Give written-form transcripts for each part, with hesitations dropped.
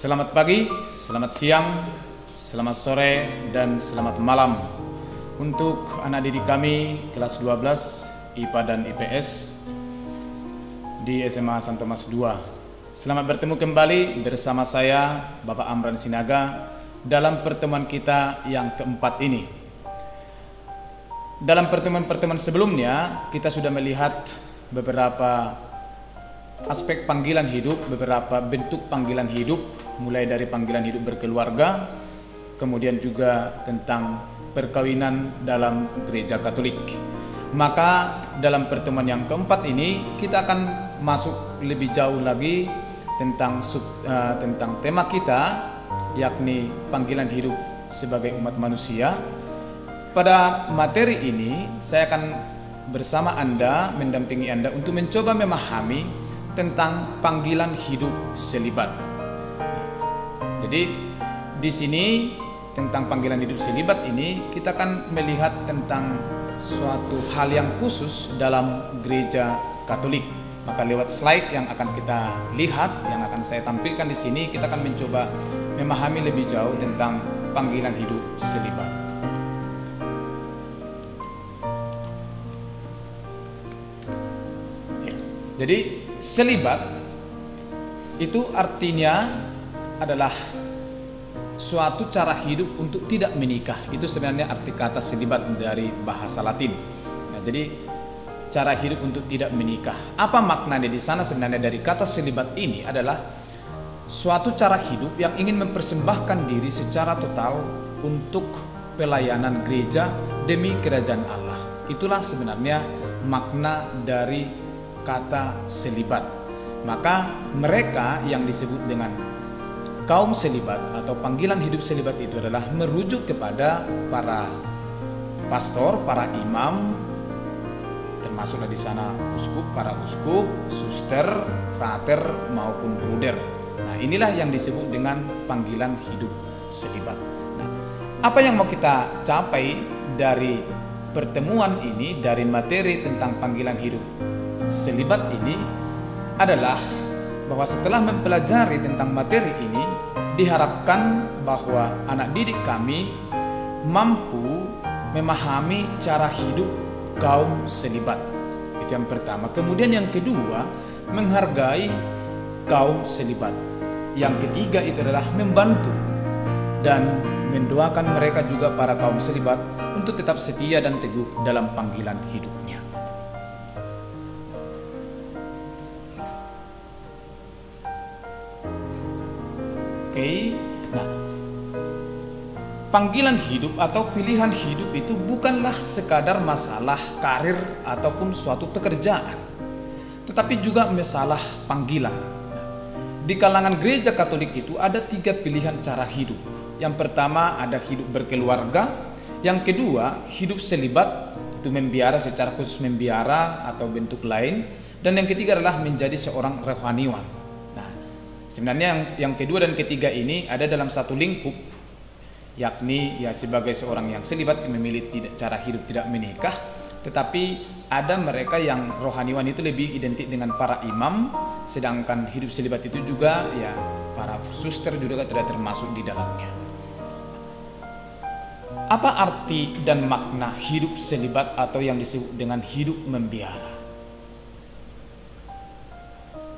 Selamat pagi, selamat siang, selamat sore, dan selamat malam untuk anak didik kami kelas 12 IPA dan IPS di SMA San Thomas II. Selamat bertemu kembali bersama saya, Bapak Amran Sinaga, dalam pertemuan kita yang keempat ini. Dalam pertemuan-pertemuan sebelumnya, kita sudah melihat beberapa aspek panggilan hidup, beberapa bentuk panggilan hidup, mulai dari panggilan hidup berkeluarga, kemudian juga tentang perkawinan dalam gereja Katolik. Maka dalam pertemuan yang keempat ini kita akan masuk lebih jauh lagi tentang tema kita, yakni panggilan hidup sebagai umat manusia. Pada materi ini saya akan bersama Anda, mendampingi Anda untuk mencoba memahami tentang panggilan hidup selibat. Jadi di sini tentang panggilan hidup selibat ini kita akan melihat tentang suatu hal yang khusus dalam gereja Katolik. Maka lewat slide yang akan kita lihat, yang akan saya tampilkan di sini, kita akan mencoba memahami lebih jauh tentang panggilan hidup selibat. Jadi selibat itu artinya adalah suatu cara hidup untuk tidak menikah. Itu sebenarnya arti kata selibat dari bahasa Latin. Nah, jadi cara hidup untuk tidak menikah. Apa maknanya di sana sebenarnya dari kata selibat ini adalah suatu cara hidup yang ingin mempersembahkan diri secara total untuk pelayanan gereja demi kerajaan Allah. Itulah sebenarnya makna dari kata selibat. Maka mereka yang disebut dengan kaum selibat atau panggilan hidup selibat itu adalah merujuk kepada para pastor, para imam, termasuklah di sana uskup, para uskup, suster, frater maupun bruder. Nah, inilah yang disebut dengan panggilan hidup selibat. Nah, apa yang mau kita capai dari pertemuan ini, dari materi tentang panggilan hidup selibat ini adalah bahwa setelah mempelajari tentang materi ini, diharapkan bahwa anak didik kami mampu memahami cara hidup kaum selibat. Itu yang pertama. Kemudian yang kedua, menghargai kaum selibat. Yang ketiga itu adalah membantu dan mendoakan mereka juga, para kaum selibat, untuk tetap setia dan teguh dalam panggilan hidupnya. Oke, nah, panggilan hidup atau pilihan hidup itu bukanlah sekadar masalah karir ataupun suatu pekerjaan, tetapi juga masalah panggilan. Di kalangan gereja Katolik itu ada 3 pilihan cara hidup. Yang pertama ada hidup berkeluarga, yang kedua hidup selibat, itu membiara secara khusus, membiara atau bentuk lain, dan yang ketiga adalah menjadi seorang rohaniwan. Sebenarnya yang kedua dan ketiga ini ada dalam satu lingkup, yakni ya sebagai seorang yang selibat memilih cara hidup tidak menikah, tetapi ada mereka yang rohaniwan itu lebih identik dengan para imam, sedangkan hidup selibat itu juga ya para suster juga tidak termasuk di dalamnya. Apa arti dan makna hidup selibat atau yang disebut dengan hidup membiara?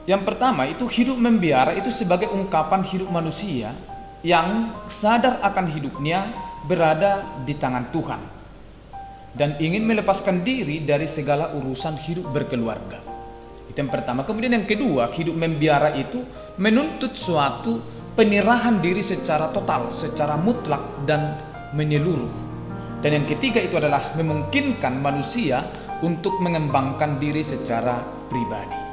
Yang pertama itu hidup membiara itu sebagai ungkapan hidup manusia yang sadar akan hidupnya berada di tangan Tuhan dan ingin melepaskan diri dari segala urusan hidup berkeluarga. Itu yang pertama. Kemudian yang kedua, hidup membiara itu menuntut suatu penyerahan diri secara total, secara mutlak dan menyeluruh. Dan yang ketiga itu adalah memungkinkan manusia untuk mengembangkan diri secara pribadi.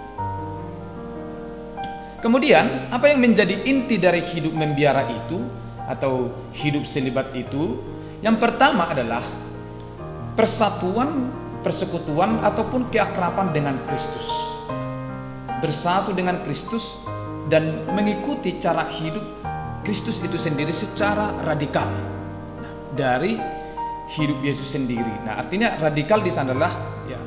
Kemudian, apa yang menjadi inti dari hidup membiara itu atau hidup selibat itu? Yang pertama adalah persatuan, persekutuan ataupun keakraban dengan Kristus. Bersatu dengan Kristus dan mengikuti cara hidup Kristus itu sendiri secara radikal. Nah, dari hidup Yesus sendiri. Nah, artinya radikal di sana adalah ya,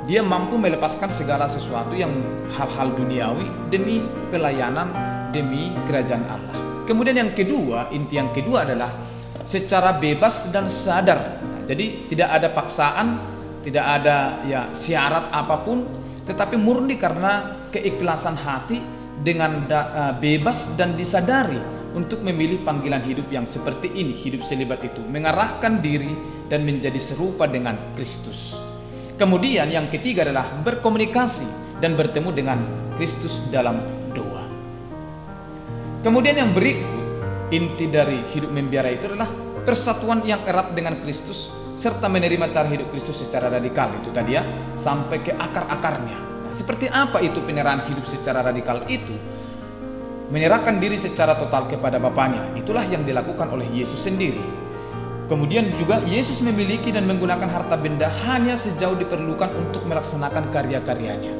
dia mampu melepaskan segala sesuatu yang hal-hal duniawi demi pelayanan demi kerajaan Allah. Kemudian yang kedua, inti yang kedua adalah secara bebas dan sadar. Jadi tidak ada paksaan, tidak ada syarat apapun, tetapi murni karena keikhlasan hati dengan bebas dan disadari untuk memilih panggilan hidup yang seperti ini, hidup selibat itu, mengarahkan diri dan menjadi serupa dengan Kristus. Kemudian yang ketiga adalah berkomunikasi dan bertemu dengan Kristus dalam doa. Kemudian yang berikut, inti dari hidup membiara itu adalah persatuan yang erat dengan Kristus serta menerima cara hidup Kristus secara radikal. Itu tadi sampai ke akar-akarnya. Nah, seperti apa itu penyerahan hidup secara radikal itu? Menyerahkan diri secara total kepada Bapaknya. Itulah yang dilakukan oleh Yesus sendiri. Kemudian juga Yesus memiliki dan menggunakan harta benda hanya sejauh diperlukan untuk melaksanakan karya-karyanya.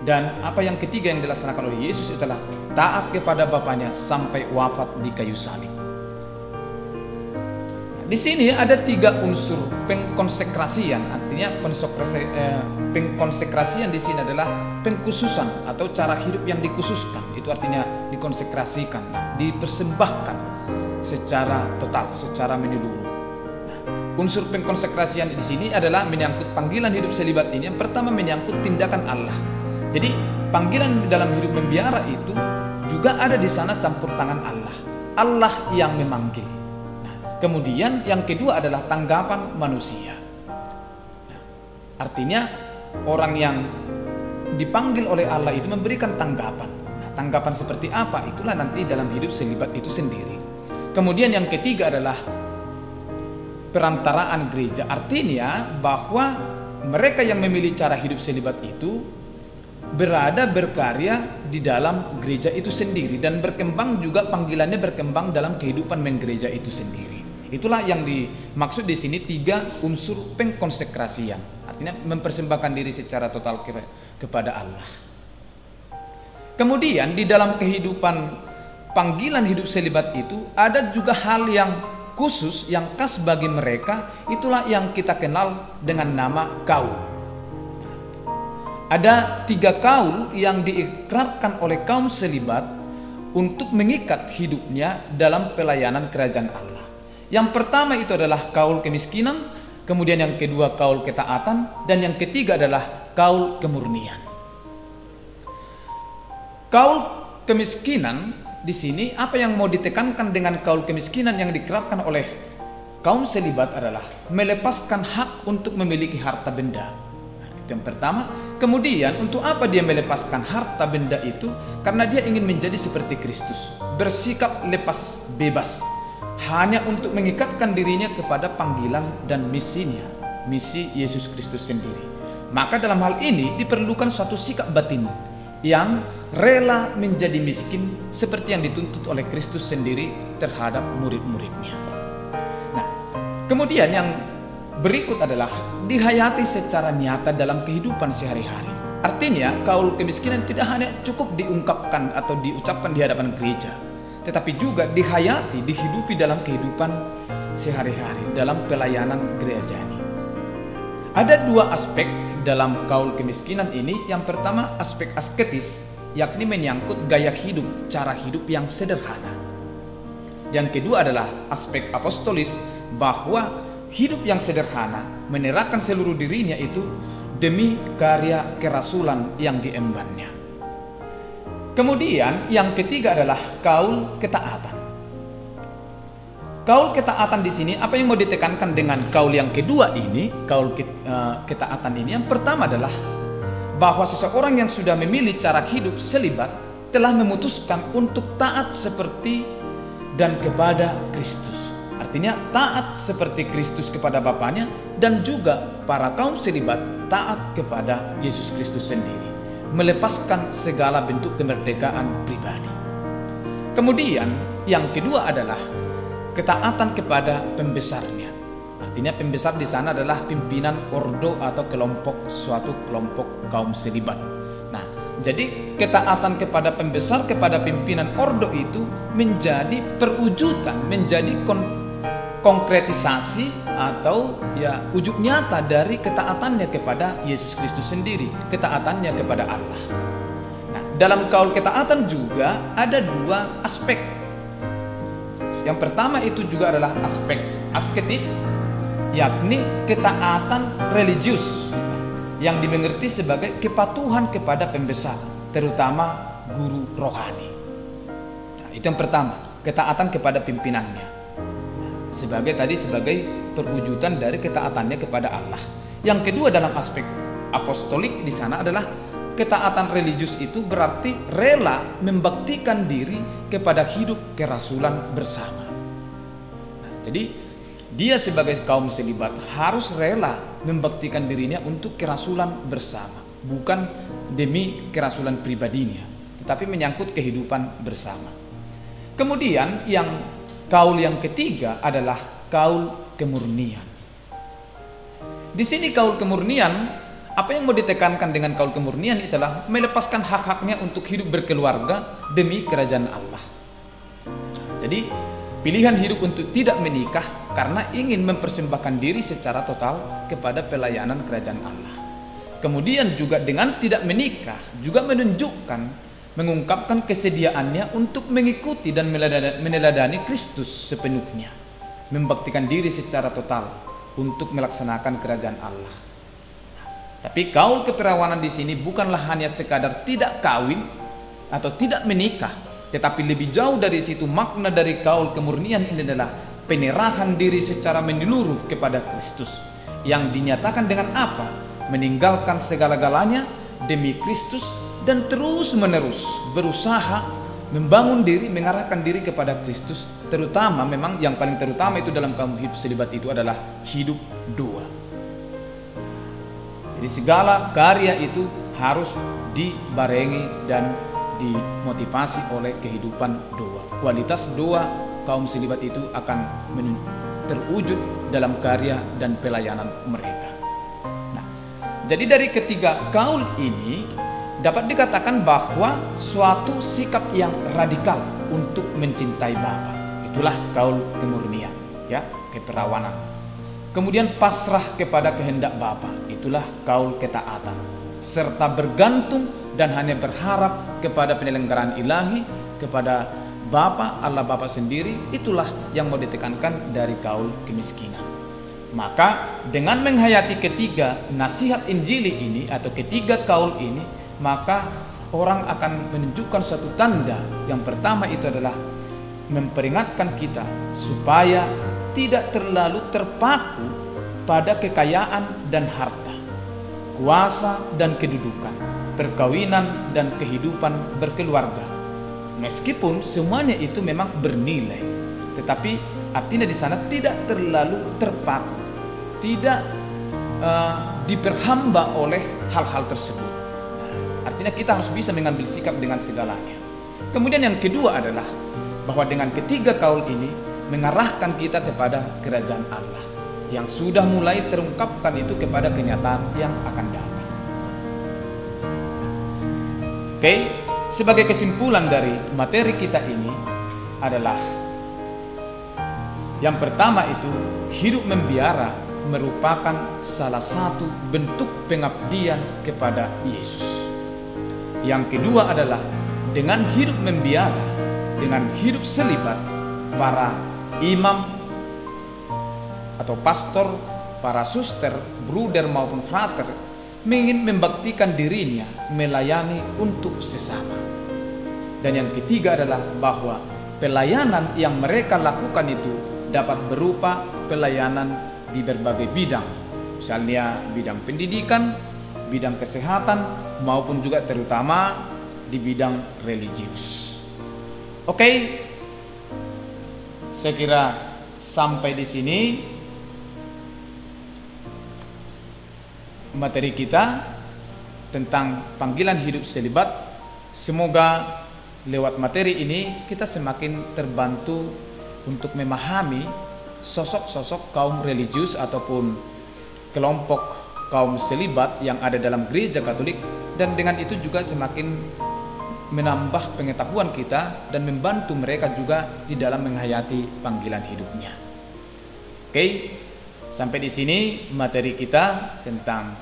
Dan apa yang ketiga yang dilaksanakan oleh Yesus adalah taat kepada Bapaknya sampai wafat di kayu salib. Di sini ada 3 unsur pengkonsekrasian. Artinya pengkonsekrasian di sini adalah pengkhususan atau cara hidup yang dikhususkan. Itu artinya dikonsekrasikan, dipersembahkan secara total, secara menyeluruh. Unsur pengkonsekrasian di sini adalah menyangkut panggilan hidup selibat ini. Yang pertama menyangkut tindakan Allah. Jadi panggilan dalam hidup membiara itu juga ada di sana campur tangan Allah. Allah yang memanggil. Nah, kemudian yang kedua adalah tanggapan manusia. Nah, artinya orang yang dipanggil oleh Allah itu memberikan tanggapan. Nah, tanggapan seperti apa? Itulah nanti dalam hidup selibat itu sendiri. Kemudian yang ketiga adalah perantaraan gereja. Artinya bahwa mereka yang memilih cara hidup selibat itu berada berkarya di dalam gereja itu sendiri dan berkembang juga panggilannya berkembang dalam kehidupan menggereja itu sendiri. Itulah yang dimaksud di sini 3 unsur pengkonsekrasian. Artinya mempersembahkan diri secara total kepada Allah. Kemudian di dalam kehidupan panggilan hidup selibat itu ada juga hal yang khusus yang khas bagi mereka. Itulah yang kita kenal dengan nama kaul. Ada 3 kaul yang diikrarkan oleh kaum selibat untuk mengikat hidupnya dalam pelayanan kerajaan Allah. Yang pertama itu adalah kaul kemiskinan, kemudian yang kedua kaul ketaatan, dan yang ketiga adalah kaul kemurnian. Kaul kemiskinan di sini apa yang mau ditekankan dengan kaul kemiskinan yang diikrarkan oleh kaum selibat adalah melepaskan hak untuk memiliki harta benda. Yang pertama, kemudian untuk apa dia melepaskan harta benda itu? Karena dia ingin menjadi seperti Kristus, bersikap lepas bebas, hanya untuk mengikatkan dirinya kepada panggilan dan misinya, misi Yesus Kristus sendiri. Maka dalam hal ini diperlukan suatu sikap batin yang rela menjadi miskin seperti yang dituntut oleh Kristus sendiri terhadap murid-muridnya. Nah, kemudian yang berikut adalah dihayati secara nyata dalam kehidupan sehari-hari. Artinya kaul kemiskinan tidak hanya cukup diungkapkan atau diucapkan di hadapan gereja, tetapi juga dihayati, dihidupi dalam kehidupan sehari-hari, dalam pelayanan gerejani. Ada 2 aspek dalam kaul kemiskinan ini. Yang pertama aspek asketis, yakni menyangkut gaya hidup, cara hidup yang sederhana. Yang kedua adalah aspek apostolis, bahwa hidup yang sederhana, menyerahkan seluruh dirinya itu demi karya kerasulan yang diembannya. Kemudian yang ketiga adalah kaul ketaatan. Kaul ketaatan di sini apa yang mau ditekankan dengan kaul yang kedua ini, kaul ketaatan ini? Yang pertama adalah bahwa seseorang yang sudah memilih cara hidup selibat telah memutuskan untuk taat seperti dan kepada Kristus. Artinya taat seperti Kristus kepada Bapaknya, dan juga para kaum selibat taat kepada Yesus Kristus sendiri, melepaskan segala bentuk kemerdekaan pribadi. Kemudian yang kedua adalah ketaatan kepada pembesarnya. Artinya pembesar di sana adalah pimpinan ordo atau suatu kelompok kaum selibat. Nah, jadi ketaatan kepada pembesar, kepada pimpinan ordo itu menjadi perwujudan, menjadi konkretisasi atau wujud nyata dari ketaatannya kepada Yesus Kristus sendiri, ketaatannya kepada Allah. Nah, dalam kaul ketaatan juga ada dua aspek. Yang pertama itu juga adalah aspek asketis, yakni ketaatan religius yang dimengerti sebagai kepatuhan kepada pembesar, terutama guru rohani. Nah, itu yang pertama, ketaatan kepada pimpinannya. Sebagai perwujudan dari ketaatannya kepada Allah. Yang kedua dalam aspek apostolik di sana adalah ketaatan religius itu berarti rela membaktikan diri kepada hidup kerasulan bersama. Nah, jadi dia sebagai kaum selibat harus rela membaktikan dirinya untuk kerasulan bersama, bukan demi kerasulan pribadinya, tetapi menyangkut kehidupan bersama. Kemudian kaul yang ketiga adalah kaul kemurnian. Di sini kaul kemurnian, apa yang mau ditekankan dengan kaul kemurnian adalah melepaskan hak-haknya untuk hidup berkeluarga demi kerajaan Allah. Jadi pilihan hidup untuk tidak menikah karena ingin mempersembahkan diri secara total kepada pelayanan kerajaan Allah. Kemudian juga dengan tidak menikah juga mengungkapkan kesediaannya untuk mengikuti dan meneladani Kristus sepenuhnya, membaktikan diri secara total untuk melaksanakan kerajaan Allah. Tapi kaul keperawanan di sini bukanlah hanya sekadar tidak kawin atau tidak menikah, tetapi lebih jauh dari situ. Makna dari kaul kemurnian ini adalah penyerahan diri secara menyeluruh kepada Kristus, yang dinyatakan dengan apa? Meninggalkan segala-galanya demi Kristus dan terus-menerus berusaha membangun diri, mengarahkan diri kepada Kristus. Terutama, memang yang paling terutama itu dalam kaum hidup selibat itu adalah hidup dua. Jadi segala karya itu harus dibarengi dan dimotivasi oleh kehidupan doa. Kualitas doa kaum selibat itu akan terwujud dalam karya dan pelayanan mereka. Nah, jadi dari ketiga kaul ini dapat dikatakan bahwa suatu sikap yang radikal untuk mencintai Bapa. Itulah kaul kemurnian, ya, keperawanan. Kemudian pasrah kepada kehendak Bapa, itulah kaul ketaatan. Serta bergantung dan hanya berharap kepada penyelenggaraan ilahi, kepada Bapa, Allah Bapa sendiri, itulah yang mau ditekankan dari kaul kemiskinan. Maka dengan menghayati ketiga nasihat Injili ini atau ketiga kaul ini, maka orang akan menunjukkan suatu tanda. Yang pertama itu adalah memperingatkan kita supaya tidak terlalu terpaku pada kekayaan dan harta, kuasa dan kedudukan, perkawinan dan kehidupan berkeluarga. Meskipun semuanya itu memang bernilai, tetapi artinya di sana tidak terlalu terpaku, tidak diperhamba oleh hal-hal tersebut. Artinya kita harus bisa mengambil sikap dengan segalanya. Kemudian yang kedua adalah bahwa dengan ketiga kaul ini mengarahkan kita kepada kerajaan Allah yang sudah mulai terungkapkan itu kepada kenyataan yang akan datang. Oke, sebagai kesimpulan dari materi kita ini adalah yang pertama itu, hidup membiara merupakan salah satu bentuk pengabdian kepada Yesus. Yang kedua adalah dengan hidup membiara, dengan hidup selibat, para imam atau pastor, para suster, bruder maupun frater ingin membaktikan dirinya melayani untuk sesama. Dan yang ketiga adalah bahwa pelayanan yang mereka lakukan itu dapat berupa pelayanan di berbagai bidang, misalnya bidang pendidikan, bidang kesehatan, maupun juga terutama di bidang religius. Oke, saya kira sampai di sini materi kita tentang panggilan hidup selibat. Semoga lewat materi ini kita semakin terbantu untuk memahami sosok-sosok kaum religius ataupun kelompok kaum selibat yang ada dalam gereja Katolik, dan dengan itu juga semakin menambah pengetahuan kita dan membantu mereka juga di dalam menghayati panggilan hidupnya. Oke, sampai di sini materi kita tentang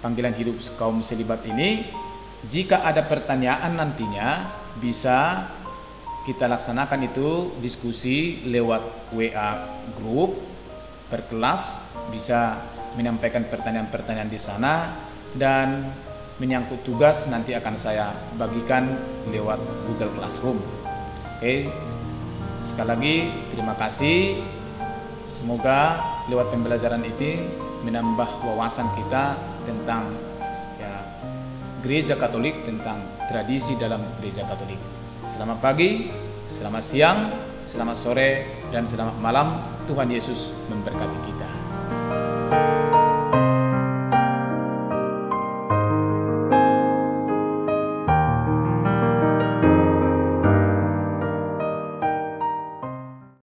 panggilan hidup kaum selibat ini. Jika ada pertanyaan nantinya, bisa kita laksanakan itu diskusi lewat WA grup per kelas, bisa menyampaikan pertanyaan-pertanyaan di sana, dan menyangkut tugas nanti akan saya bagikan lewat Google Classroom. Oke, sekali lagi terima kasih. Semoga lewat pembelajaran ini menambah wawasan kita tentang Gereja Katolik, tentang tradisi dalam Gereja Katolik. Selamat pagi, selamat siang, selamat sore, dan selamat malam. Tuhan Yesus memberkati kita.